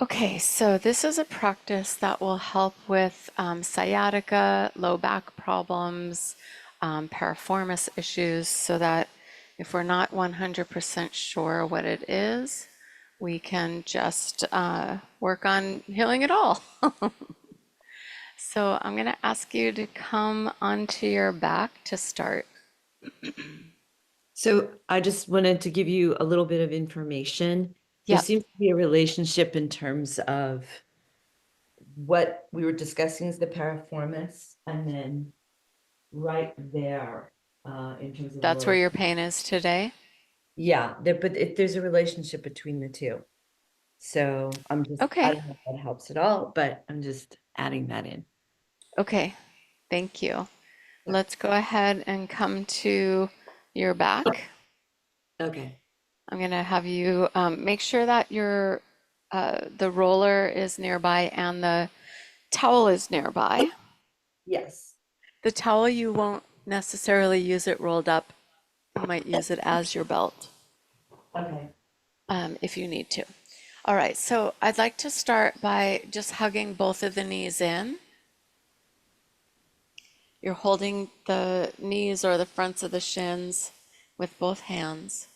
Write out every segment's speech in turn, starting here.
Okay, so this is a practice that will help with sciatica, low back problems, piriformis issues, so that if we're not 100% sure what it is, we can just work on healing it all. So I'm going to ask you to come onto your back to start. So I just wanted to give you a little bit of information. There Yep, seems to be a relationship in terms of what we were discussing is the piriformis, and then right there, in terms of the that's where lower. your pain is today. Yeah, there's a relationship between the two. So I Okay, don't know if that helps at all, but I'm just adding that in. okay, thank you. Yeah. Let's go ahead and come to your back. Okay. I'm going to have you make sure that the roller is nearby and the towel is nearby. Yes. The towel, you won't necessarily use it rolled up. You might use it as your belt Okay. if you need to. All right, so I'd like to start by just hugging both of the knees in. You're holding the knees or the fronts of the shins with both hands.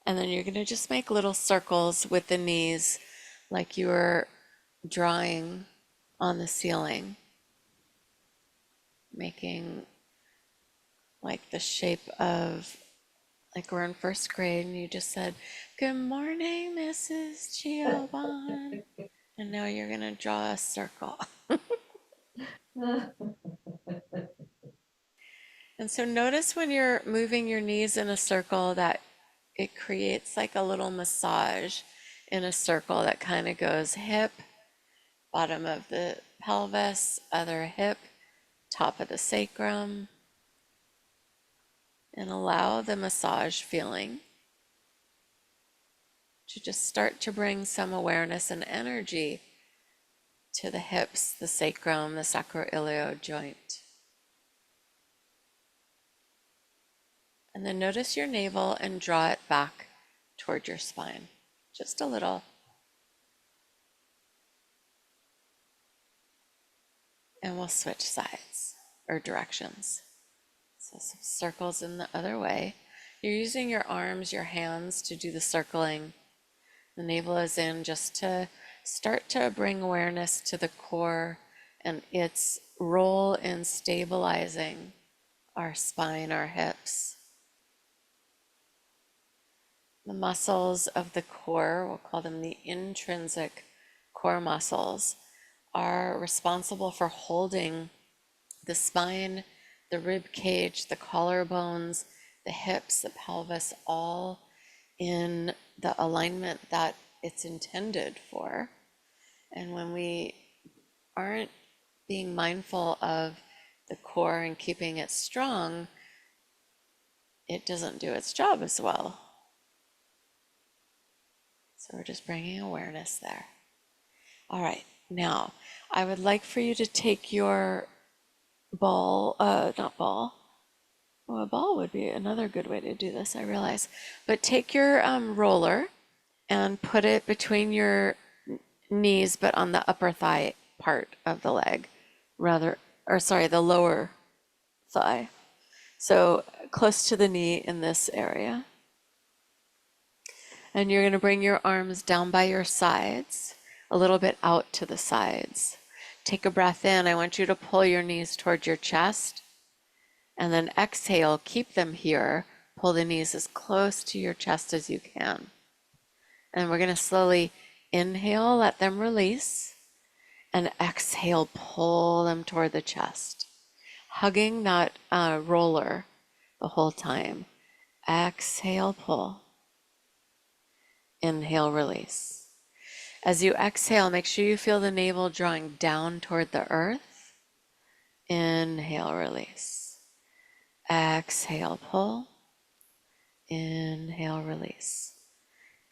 And then you're going to just make little circles with the knees like you were drawing on the ceiling, making like the shape of, like we're in first grade and you just said, "Good morning, Mrs. Giovanni." And now you're going to draw a circle. And so notice when you're moving your knees in a circle that it creates like a little massage in a circle that kind of goes hip, bottom of the pelvis, other hip, top of the sacrum, and allow the massage feeling to just start to bring some awareness and energy to the hips, the sacrum, the sacroiliac joint. And then notice your navel and draw it back toward your spine, just a little. And we'll switch sides or directions. So some circles in the other way. You're using your arms, your hands to do the circling. The navel is in just to start to bring awareness to the core and its role in stabilizing our spine, our hips. The muscles of the core, we'll call them the intrinsic core muscles, are responsible for holding the spine, the rib cage, the collarbones, the hips, the pelvis, all in the alignment that it's intended for. And when we aren't being mindful of the core and keeping it strong, it doesn't do its job as well. So we're just bringing awareness there. All right, now I would like for you to take your ball, not ball. Oh, a ball would be another good way to do this, I realize. But take your roller and put it between your knees, but on the upper thigh part of the leg, rather, or sorry, the lower thigh. So close to the knee in this area. And you're going to bring your arms down by your sides, a little bit out to the sides. Take a breath in. I want you to pull your knees towards your chest. And then exhale, keep them here. Pull the knees as close to your chest as you can. And we're going to slowly inhale, let them release. And exhale, pull them toward the chest. Hugging that roller the whole time. Exhale, pull. Inhale, release. As you exhale, make sure you feel the navel drawing down toward the earth. Inhale, release. Exhale, pull. Inhale, release.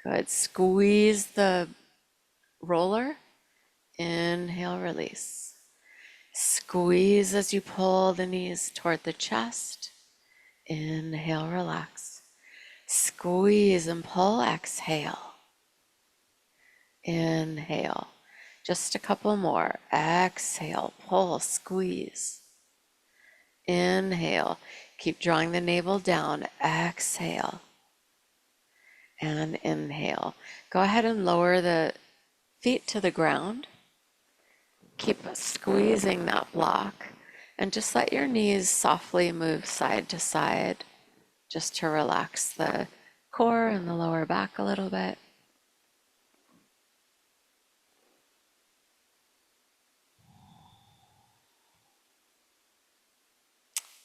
Good. Squeeze the roller. Inhale, release. Squeeze as you pull the knees toward the chest. Inhale, relax. Squeeze and pull, exhale. Inhale. Just a couple more. Exhale, pull, squeeze. Inhale. Keep drawing the navel down. Exhale. And inhale. Go ahead and lower the feet to the ground. Keep squeezing that block. And just let your knees softly move side to side, just to relax the core and the lower back a little bit.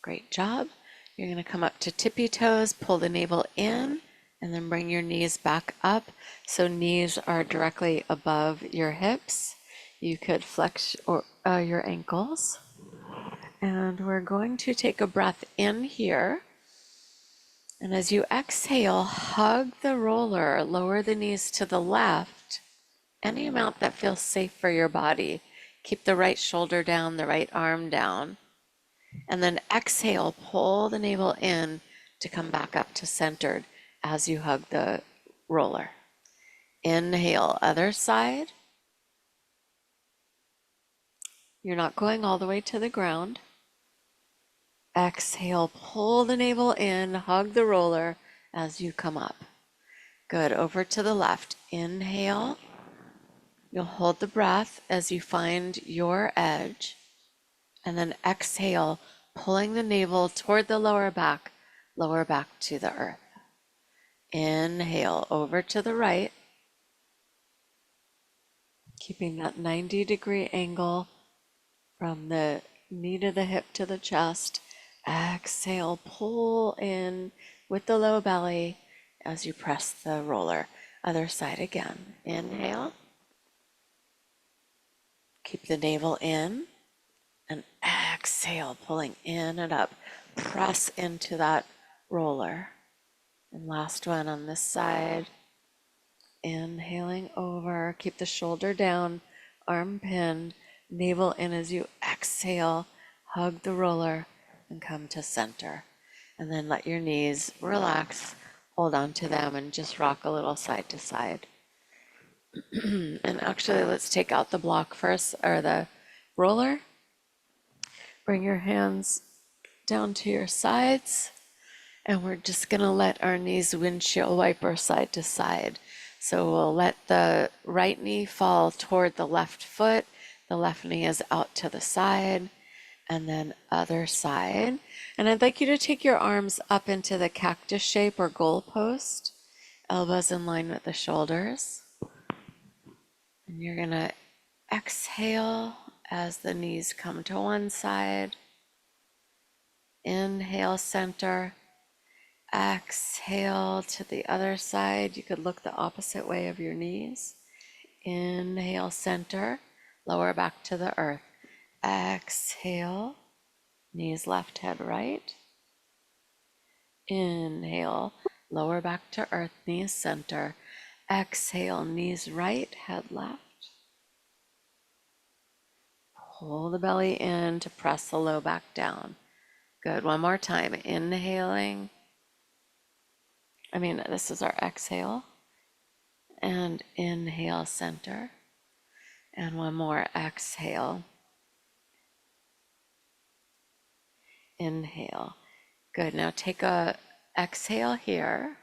Great job. You're going to come up to tippy toes, pull the navel in, and then bring your knees back up. So knees are directly above your hips. You could flex your ankles. And we're going to take a breath in here. And as you exhale, hug the roller, lower the knees to the left, any amount that feels safe for your body. Keep the right shoulder down, the right arm down. And then exhale, pull the navel in to come back up to centered as you hug the roller. Inhale, other side. You're not going all the way to the ground. Exhale, pull the navel in, hug the roller as you come up. Good, over to the left. Inhale. You'll hold the breath as you find your edge. And then exhale, pulling the navel toward the lower back to the earth. Inhale, over to the right, keeping that 90-degree angle from the knee to the hip to the chest. Exhale, pull in with the low belly as you press the roller. Other side again. Inhale. Keep the navel in. And exhale, pulling in and up. Press into that roller. And last one on this side. Inhaling over. Keep the shoulder down, arm pinned, navel in as you exhale. Hug the roller and come to center. And then let your knees relax. Hold on to them and just rock a little side to side. And actually, let's take out the block first, or the roller. Bring your hands down to your sides, and we're just going to let our knees windshield wiper side to side. So we'll let the right knee fall toward the left foot. The left knee is out to the side, and then other side. And I'd like you to take your arms up into the cactus shape or goalpost, elbows in line with the shoulders. And you're going to exhale as the knees come to one side. Inhale, center. Exhale to the other side. You could look the opposite way of your knees. Inhale, center. Lower back to the earth. Exhale. Knees left, head right. Inhale. Lower back to earth. Knees center. Exhale. Knees right, head left. Pull the belly in to press the low back down. Good. One more time. Inhaling. This is our exhale. And inhale, center. And one more. Exhale. Inhale. Good. Now take a exhale here.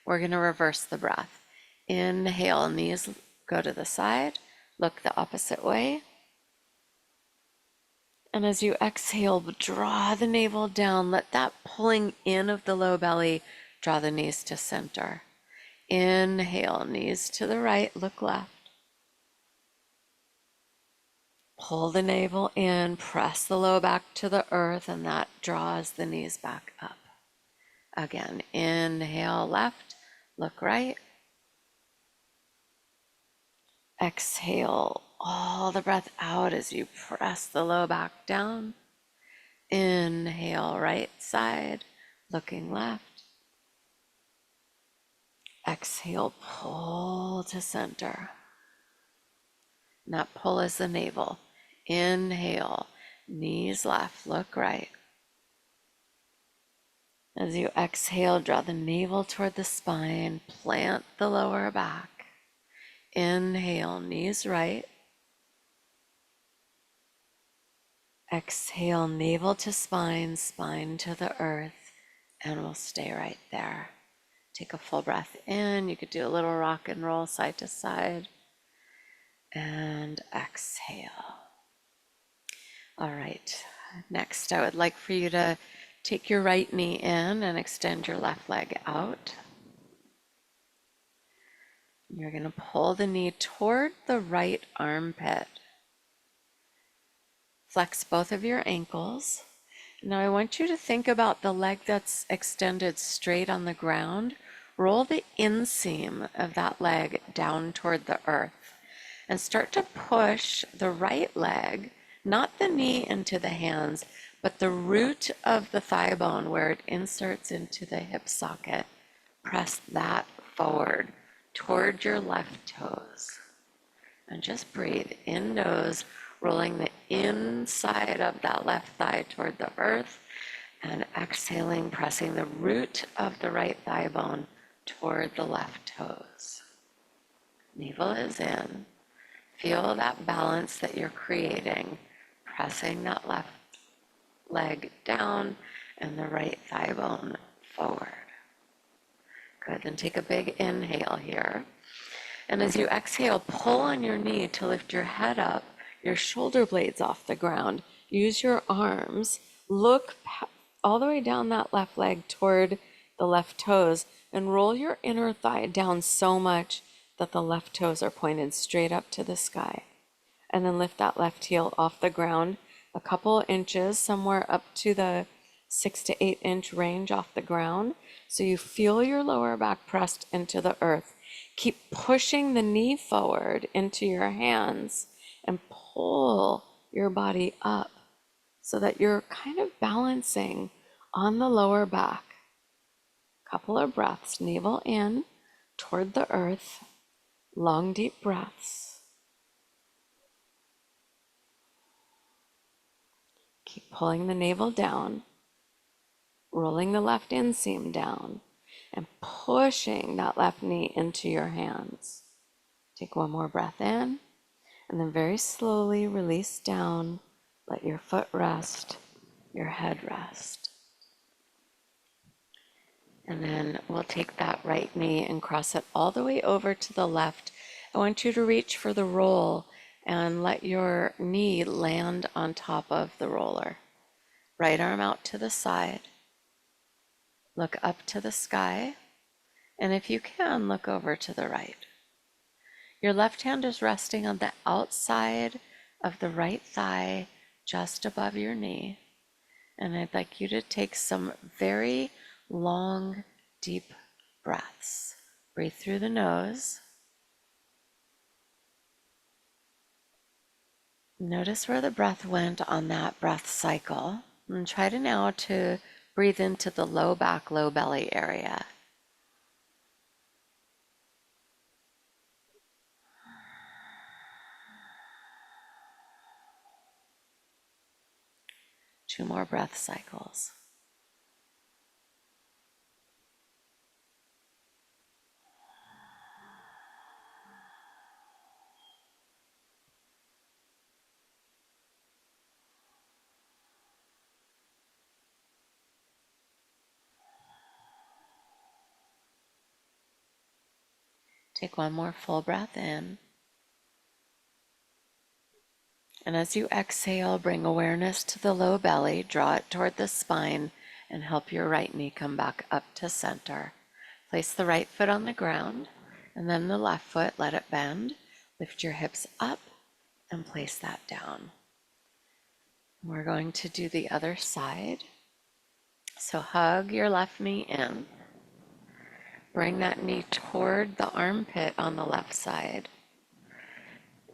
We're going to reverse the breath. Inhale, knees go to the side. Look the opposite way. And as you exhale, draw the navel down. Let that pulling in of the low belly draw the knees to center. Inhale, knees to the right, look left. Pull the navel in, press the low back to the earth, and that draws the knees back up. Again, inhale left, look right. Exhale all the breath out as you press the low back down. Inhale, right side, looking left. Exhale, pull to center. And that pull is the navel. Inhale, knees left, look right. As you exhale, draw the navel toward the spine, plant the lower back. Inhale, knees right. Exhale, navel to spine, spine to the earth, and we'll stay right there. Take a full breath in. You could do a little rock and roll side to side. And exhale. All right. Next, I would like for you to take your right knee in and extend your left leg out. You're going to pull the knee toward the right armpit. Flex both of your ankles. Now I want you to think about the leg that's extended straight on the ground. Roll the inseam of that leg down toward the earth and start to push the right leg, not the knee into the hands, but the root of the thigh bone where it inserts into the hip socket. Press that forward toward your left toes. And just breathe in nose, rolling the inside of that left thigh toward the earth, and exhaling, pressing the root of the right thigh bone toward the left toes. Navel is in. Feel that balance that you're creating, pressing that left leg down and the right thigh bone forward. Good, then take a big inhale here. And as you exhale, pull on your knee to lift your head up, your shoulder blades off the ground. Use your arms, look all the way down that left leg toward the left toes, and roll your inner thigh down so much that the left toes are pointed straight up to the sky. And then lift that left heel off the ground a couple inches, somewhere up to the 6 to 8 inch range off the ground. So you feel your lower back pressed into the earth. Keep pushing the knee forward into your hands and pull your body up so that you're kind of balancing on the lower back. Couple of breaths, navel in toward the earth, long deep breaths. Keep pulling the navel down, rolling the left inseam down, and pushing that left knee into your hands. Take one more breath in, and then very slowly release down. Let your foot rest, your head rest. And then we'll take that right knee and cross it all the way over to the left. I want you to reach for the roll and let your knee land on top of the roller. Right arm out to the side. Look up to the sky. And if you can, look over to the right. Your left hand is resting on the outside of the right thigh, just above your knee. And I'd like you to take some very long, deep breaths. Breathe through the nose. Notice where the breath went on that breath cycle. And try to now to breathe into the low back, low belly area. Two more breath cycles. Take one more full breath in. And as you exhale, bring awareness to the low belly, draw it toward the spine, and help your right knee come back up to center. Place the right foot on the ground, and then the left foot, let it bend. Lift your hips up and place that down. We're going to do the other side. So hug your left knee in. Bring that knee toward the armpit on the left side.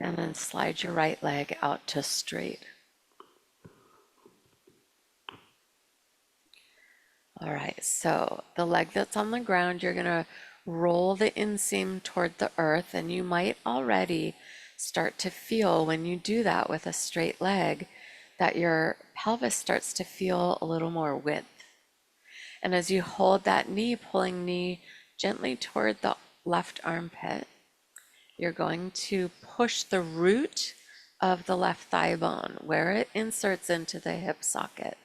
And then slide your right leg out to straight. All right, so the leg that's on the ground, you're going to roll the inseam toward the earth, and you might already start to feel when you do that with a straight leg that your pelvis starts to feel a little more width. And as you hold that knee, pulling knee gently toward the left armpit, you're going to push the root of the left thigh bone where it inserts into the hip socket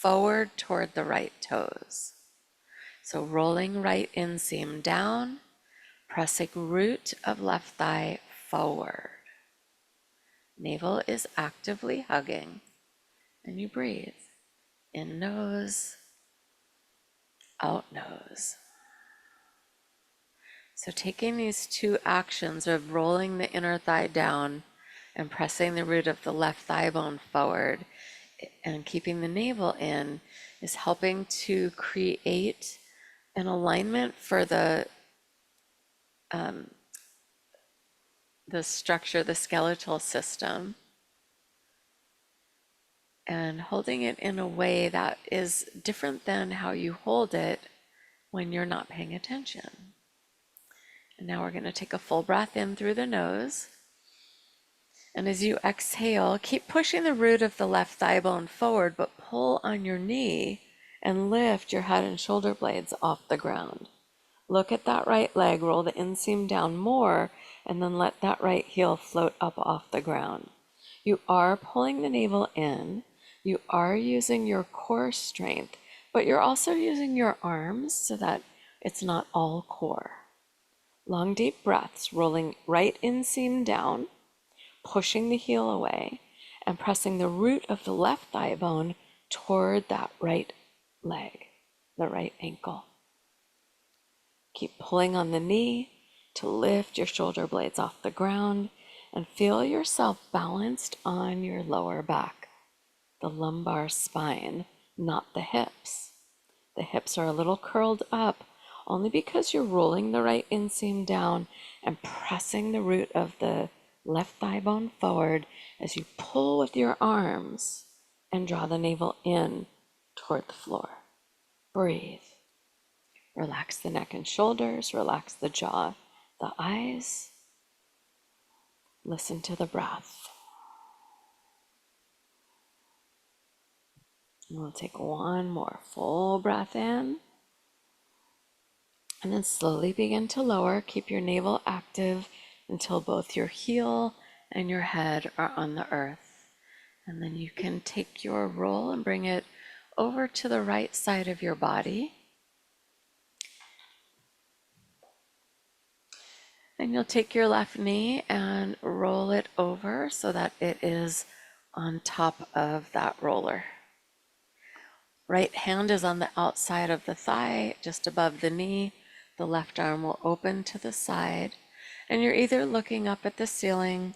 forward toward the right toes. So rolling right inseam down, pressing root of left thigh forward. Navel is actively hugging, and you breathe. In nose, out nose. So taking these two actions of rolling the inner thigh down and pressing the root of the left thigh bone forward and keeping the navel in is helping to create an alignment for the structure, the skeletal system, and holding it in a way that is different than how you hold it when you're not paying attention. And now we're going to take a full breath in through the nose. And as you exhale, keep pushing the root of the left thigh bone forward, but pull on your knee and lift your head and shoulder blades off the ground. Look at that right leg, roll the inseam down more, and then let that right heel float up off the ground. You are pulling the navel in, you are using your core strength, but you're also using your arms so that it's not all core. Long deep breaths, rolling right inseam down, pushing the heel away, and pressing the root of the left thigh bone toward that right leg, the right ankle. Keep pulling on the knee to lift your shoulder blades off the ground and feel yourself balanced on your lower back, the lumbar spine, not the hips. The hips are a little curled up only because you're rolling the right inseam down and pressing the root of the left thigh bone forward as you pull with your arms and draw the navel in toward the floor. Breathe. Relax the neck and shoulders, relax the jaw, the eyes. Listen to the breath. And we'll take one more full breath in. And then slowly begin to lower. Keep your navel active until both your heel and your head are on the earth. And then you can take your roll and bring it over to the right side of your body. And you'll take your left knee and roll it over so that it is on top of that roller. Right hand is on the outside of the thigh, just above the knee. The left arm will open to the side. And you're either looking up at the ceiling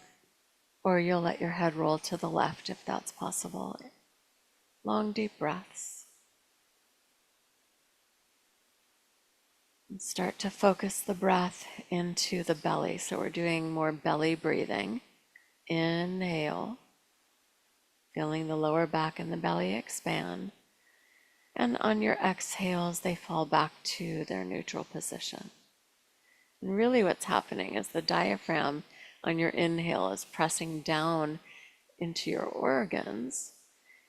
or you'll let your head roll to the left if that's possible. Long, deep breaths. And start to focus the breath into the belly. So we're doing more belly breathing. Inhale, feeling the lower back and the belly expand. And on your exhales, they fall back to their neutral position. And really what's happening is the diaphragm on your inhale is pressing down into your organs,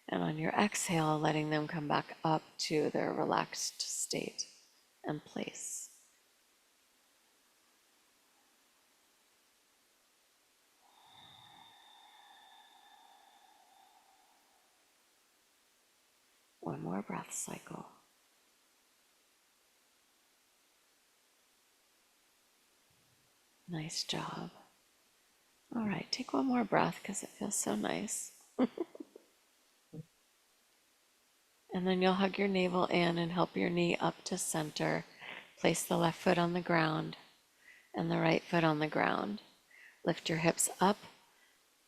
and on your exhale, letting them come back up to their relaxed state and place. One more breath cycle. Nice job. All right, take one more breath because it feels so nice. And then you'll hug your navel in and help your knee up to center. Place the left foot on the ground and the right foot on the ground. Lift your hips up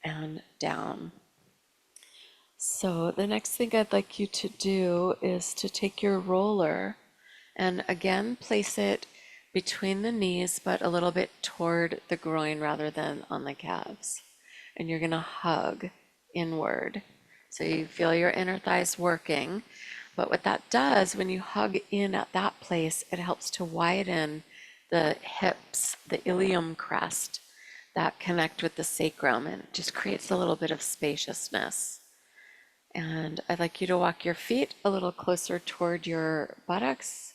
and down. So the next thing I'd like you to do is to take your roller and again place it between the knees, but a little bit toward the groin rather than on the calves. And you're gonna hug inward. So you feel your inner thighs working. But what that does when you hug in at that place, it helps to widen the hips, the ilium crest that connect with the sacrum, and it just creates a little bit of spaciousness. And I'd like you to walk your feet a little closer toward your buttocks.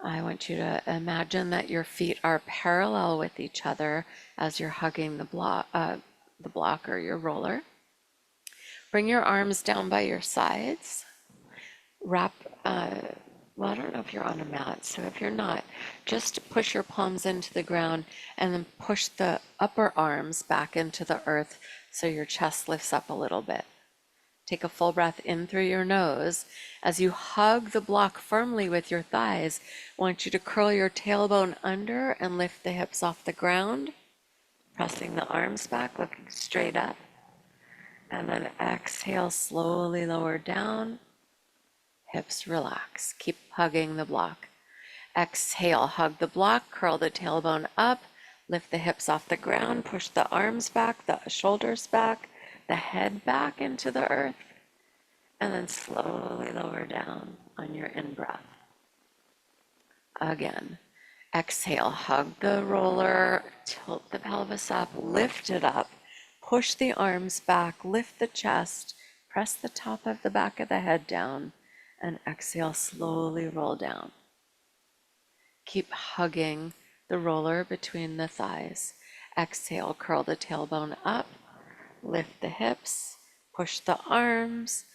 I want you to imagine that your feet are parallel with each other as you're hugging the block or your roller. Bring your arms down by your sides. Wrap, well, I don't know if you're on a mat, so if you're not, just push your palms into the ground and then push the upper arms back into the earth so your chest lifts up a little bit. Take a full breath in through your nose. As you hug the block firmly with your thighs, I want you to curl your tailbone under and lift the hips off the ground, pressing the arms back, looking straight up. And then exhale, slowly lower down. Hips relax. Keep hugging the block. Exhale, hug the block, curl the tailbone up, lift the hips off the ground, push the arms back, the shoulders back, the head back into the earth, and then slowly lower down on your in-breath. Again, exhale, hug the roller, tilt the pelvis up, lift it up, push the arms back, lift the chest, press the top of the back of the head down, and exhale, slowly roll down. Keep hugging the roller between the thighs. Exhale, curl the tailbone up, lift the hips, push the arms.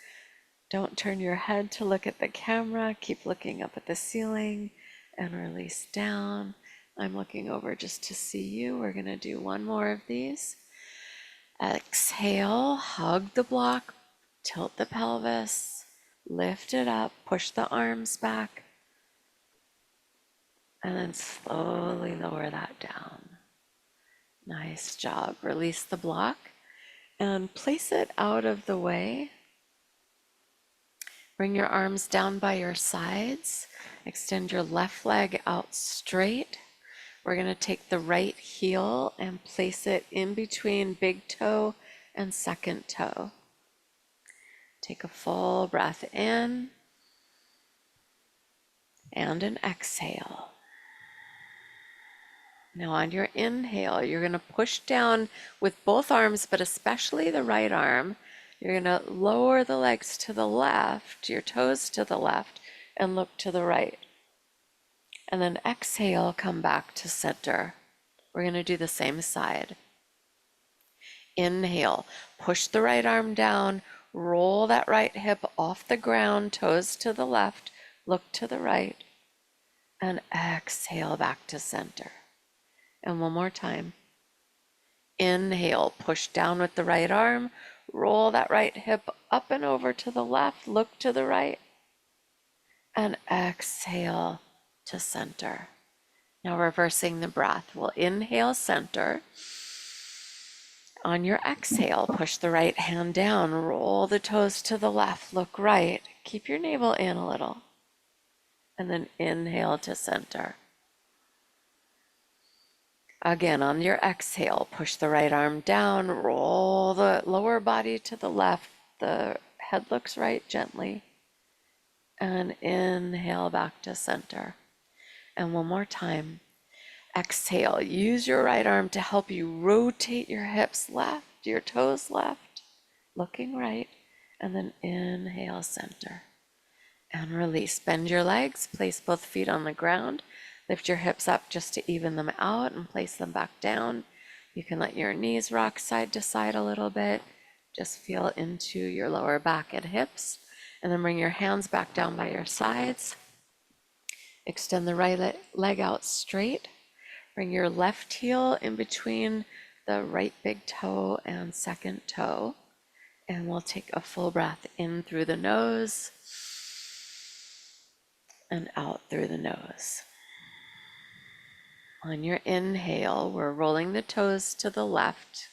Don't turn your head to look at the camera. Keep looking up at the ceiling and release down. I'm looking over just to see you. We're going to do one more of these. Exhale, hug the block, tilt the pelvis, lift it up, push the arms back, and then slowly lower that down. Nice job. Release the block and place it out of the way. Bring your arms down by your sides. Extend your left leg out straight. We're going to take the right heel and place it in between big toe and second toe. Take a full breath in and an exhale. Now on your inhale, you're going to push down with both arms, but especially the right arm. You're going to lower the legs to the left, your toes to the left, and look to the right. And then exhale, come back to center. We're going to do the same side. Inhale, push the right arm down, roll that right hip off the ground, toes to the left, look to the right, and exhale back to center. And one more time. Inhale, push down with the right arm, roll that right hip up and over to the left, look to the right, and exhale to center. Now reversing the breath. We'll inhale, center. On your exhale, push the right hand down, roll the toes to the left, look right, keep your navel in a little, and then inhale to center. Again, on your exhale, push the right arm down, roll the lower body to the left, the head looks right gently, and inhale back to center. And one more time. Exhale, use your right arm to help you rotate your hips left, your toes left, looking right, and then inhale, center, and release. Bend your legs, place both feet on the ground, lift your hips up just to even them out and place them back down. You can let your knees rock side to side a little bit. Just feel into your lower back and hips, and then bring your hands back down by your sides. Extend the right leg out straight. Bring your left heel in between the right big toe and second toe. And we'll take a full breath in through the nose and out through the nose. On your inhale, we're rolling the toes to the left.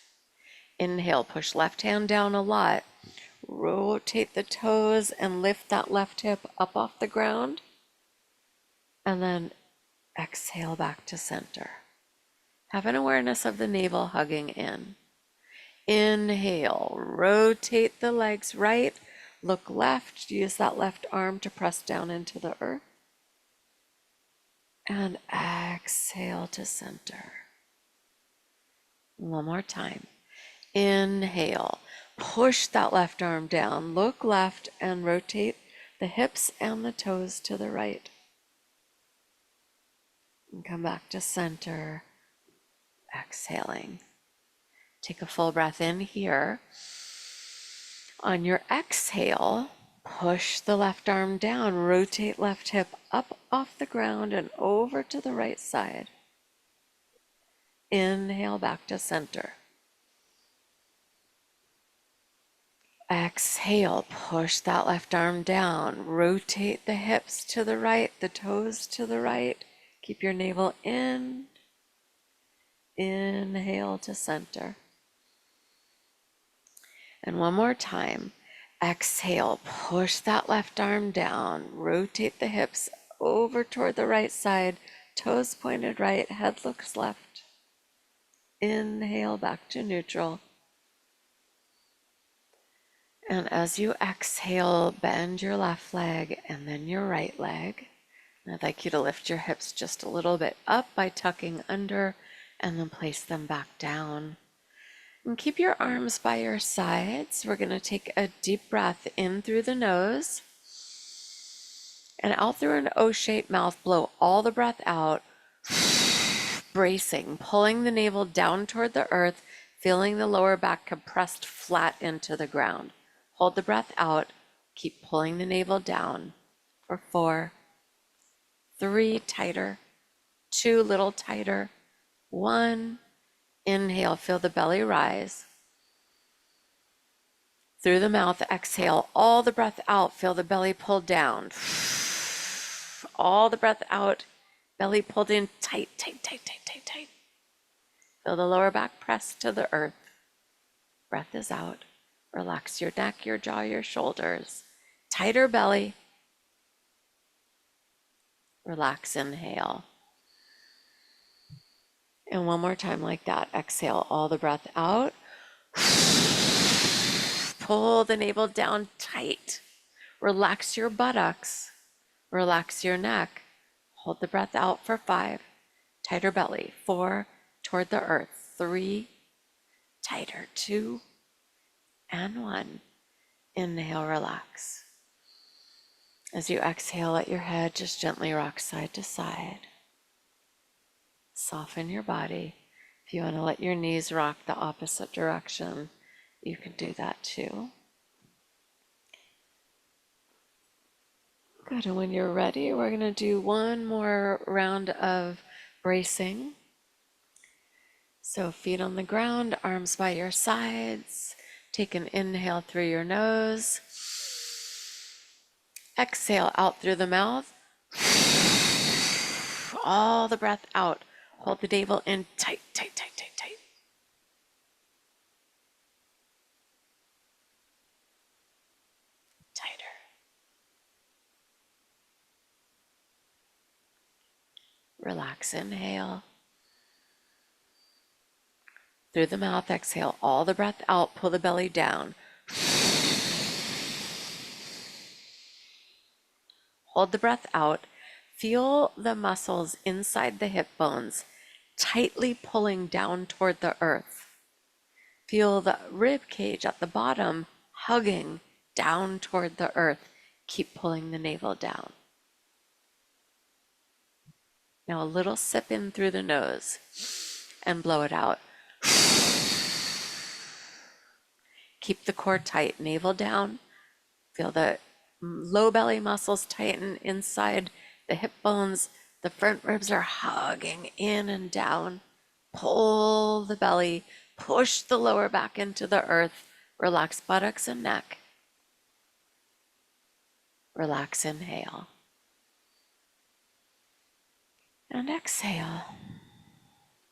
Inhale, push left hand down a lot. Rotate the toes and lift that left hip up off the ground. And then exhale back to center. Have an awareness of the navel hugging in. Inhale, rotate the legs right, look left, use that left arm to press down into the earth. And exhale to center. One more time. Inhale, push that left arm down, look left, and rotate the hips and the toes to the right. And come back to center, exhaling. Take a full breath in here. On your exhale, push the left arm down, rotate left hip up off the ground and over to the right side. Inhale back to center. Exhale, push that left arm down, rotate the hips to the right, the toes to the right. Keep your navel in. Inhale to center. And one more time. Exhale, push that left arm down, rotate the hips over toward the right side, toes pointed right, head looks left. Inhale back to neutral. And as you exhale, bend your left leg and then your right leg. And I'd like you to lift your hips just a little bit up by tucking under and then place them back down. And keep your arms by your sides. We're going to take a deep breath in through the nose and out through an O-shaped mouth. Blow all the breath out, bracing, pulling the navel down toward the earth, feeling the lower back compressed flat into the ground. Hold the breath out. Keep pulling the navel down for 4, 3, tighter, 2, little tighter, 1. Inhale, feel the belly rise. Through the mouth, exhale all the breath out, feel the belly pull down. All the breath out, belly pulled in tight, tight, tight, tight, tight, tight. Feel the lower back press to the earth. Breath is out. Relax your neck, your jaw, your shoulders. Tighter belly. Relax, inhale. And one more time like that. Exhale all the breath out. Pull the navel down tight. Relax your buttocks. Relax your neck. Hold the breath out for 5. Tighter belly. 4, toward the earth. 3, tighter. 2, and 1. Inhale, relax. As you exhale, let your head just gently rock side to side. Soften your body. If you want to let your knees rock the opposite direction, you can do that too. Good, and when you're ready, we're going to do one more round of bracing. So feet on the ground, arms by your sides. Take an inhale through your nose. Exhale out through the mouth. All the breath out. Hold the navel in tight, tight, tight, tight, tight. Tighter. Relax, inhale. Through the mouth, exhale all the breath out, pull the belly down. Hold the breath out. Feel the muscles inside the hip bones tightly pulling down toward the earth. Feel the rib cage at the bottom hugging down toward the earth. Keep pulling the navel down. Now a little sip in through the nose and blow it out. Keep the core tight, navel down. Feel the low belly muscles tighten inside the hip bones. The front ribs are hugging in and down. Pull the belly, push the lower back into the earth. Relax buttocks and neck. Relax, inhale. And exhale.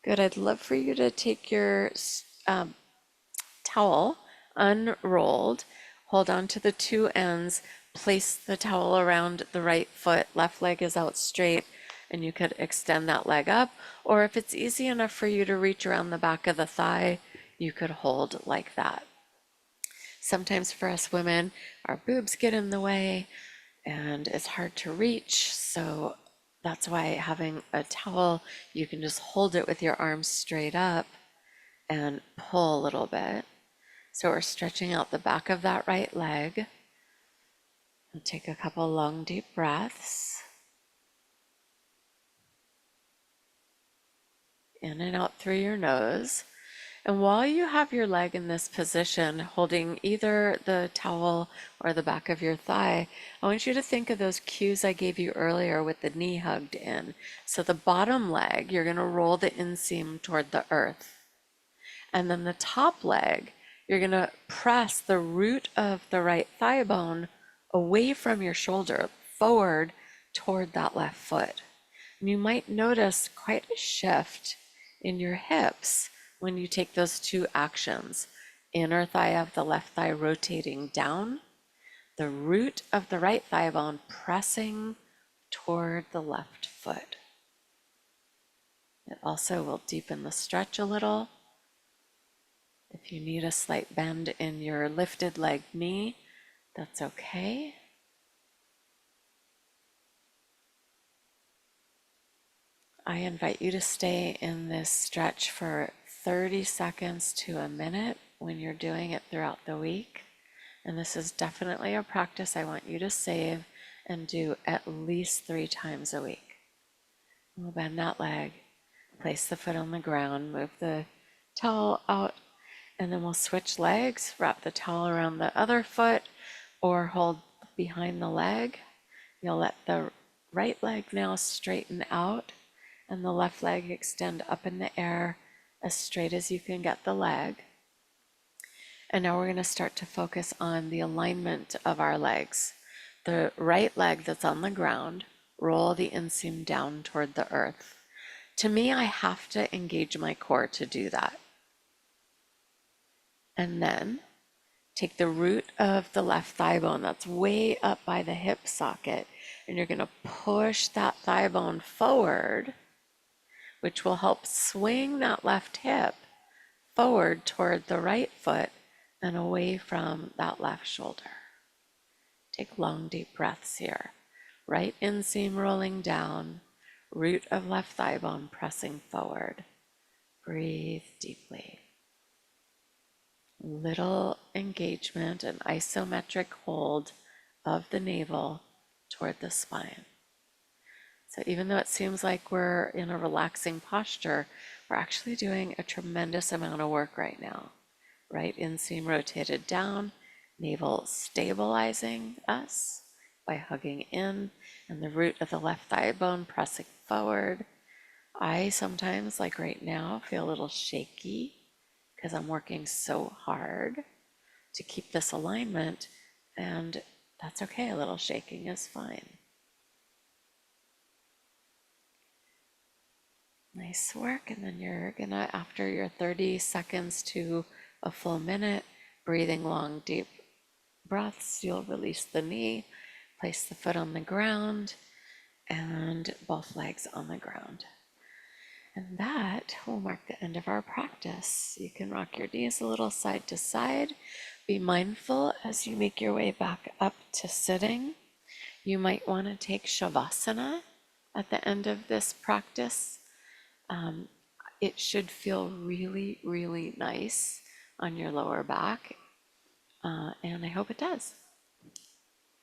Good, I'd love for you to take your towel unrolled, hold on to the 2 ends, place the towel around the right foot, left leg is out straight, and you could extend that leg up, or if it's easy enough for you to reach around the back of the thigh, you could hold like that. Sometimes for us women, our boobs get in the way and it's hard to reach, so that's why having a towel, you can just hold it with your arms straight up and pull a little bit. So we're stretching out the back of that right leg. And take a couple long, deep breaths. in and out through your nose. And while you have your leg in this position, holding either the towel or the back of your thigh, I want you to think of those cues I gave you earlier with the knee hugged in. So the bottom leg, you're going to roll the inseam toward the earth. And then the top leg, you're going to press the root of the right thigh bone away from your shoulder, forward toward that left foot. And you might notice quite a shift in your hips when you take those two actions. Inner thigh of the left thigh rotating down, the root of the right thigh bone pressing toward the left foot. It also will deepen the stretch a little. If you need a slight bend in your lifted leg knee, that's okay. I invite you to stay in this stretch for 30 seconds to a minute when you're doing it throughout the week. And this is definitely a practice I want you to save and do at least 3 times a week. We'll bend that leg, place the foot on the ground, move the towel out, and then we'll switch legs, wrap the towel around the other foot or hold behind the leg. You'll let the right leg now straighten out and the left leg extend up in the air as straight as you can get the leg. And now we're going to start to focus on the alignment of our legs. The right leg that's on the ground, roll the inseam down toward the earth. To me, I have to engage my core to do that. And then take the root of the left thigh bone that's way up by the hip socket, and you're going to push that thigh bone forward, which will help swing that left hip forward toward the right foot and away from that left shoulder. Take long, deep breaths here. Right inseam rolling down, root of left thigh bone pressing forward. Breathe deeply. Little engagement and isometric hold of the navel toward the spine. So even though it seems like we're in a relaxing posture, we're actually doing a tremendous amount of work right now. Right inseam rotated down, navel stabilizing us by hugging in, and the root of the left thigh bone pressing forward. I sometimes, like right now, feel a little shaky because I'm working so hard to keep this alignment, and that's okay. A little shaking is fine. Nice work. And then you're gonna, after your 30 seconds to a full minute, breathing long, deep breaths, you'll release the knee, place the foot on the ground, and both legs on the ground. And that will mark the end of our practice. You can rock your knees a little side to side. Be mindful as you make your way back up to sitting. You might want to take Shavasana at the end of this practice. It should feel really, really nice on your lower back, and I hope it does.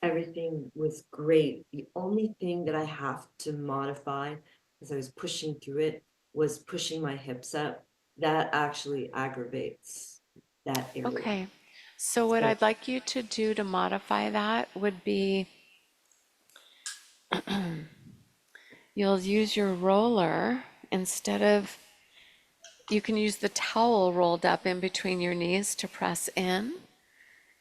Everything was great. The only thing that I have to modify, as I was pushing through it, was pushing my hips up. That actually aggravates that area. Okay, so what So- I'd like you to do to modify that would be you'll use your roller instead of, you can use the towel rolled up in between your knees to press in.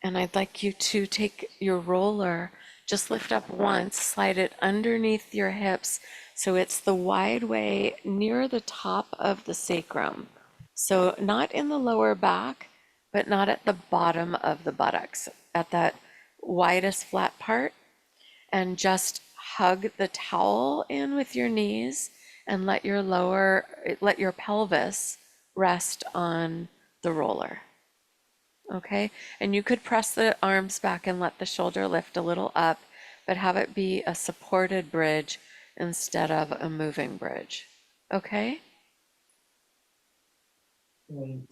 And I'd like you to take your roller, just lift up once, slide it underneath your hips so it's the wide way near the top of the sacrum. So not in the lower back, but not at the bottom of the buttocks, at that widest flat part. And just hug the towel in with your knees and let your pelvis rest on the roller. Okay, and you could press the arms back and let the shoulder lift a little up, but have it be a supported bridge instead of a moving bridge. Okay? Great.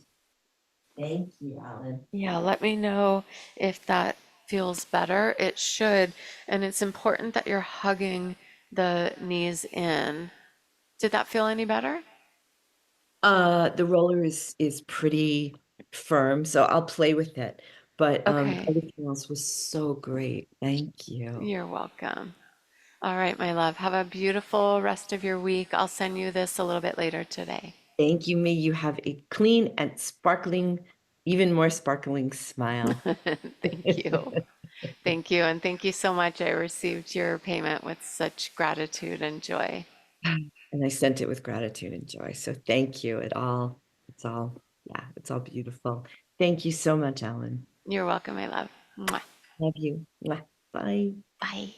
Thank you, Alan. Yeah, let me know if that feels better. It should, and it's important that you're hugging the knees in. Did that feel any better? The roller is pretty firm, so I'll play with it. But Okay, everything else was so great. Thank you. you're welcome. All right, my love. Have a beautiful rest of your week. I'll send you this a little bit later today. Thank you. May you have a clean and sparkling, even more sparkling smile. Thank you. Thank you. And thank you so much. I received your payment with such gratitude and joy. And I sent it with gratitude and joy. So thank you. Yeah, it's all beautiful. Thank you so much, Ellen. You're welcome, my love. Mwah. Love you. Mwah. Bye. Bye.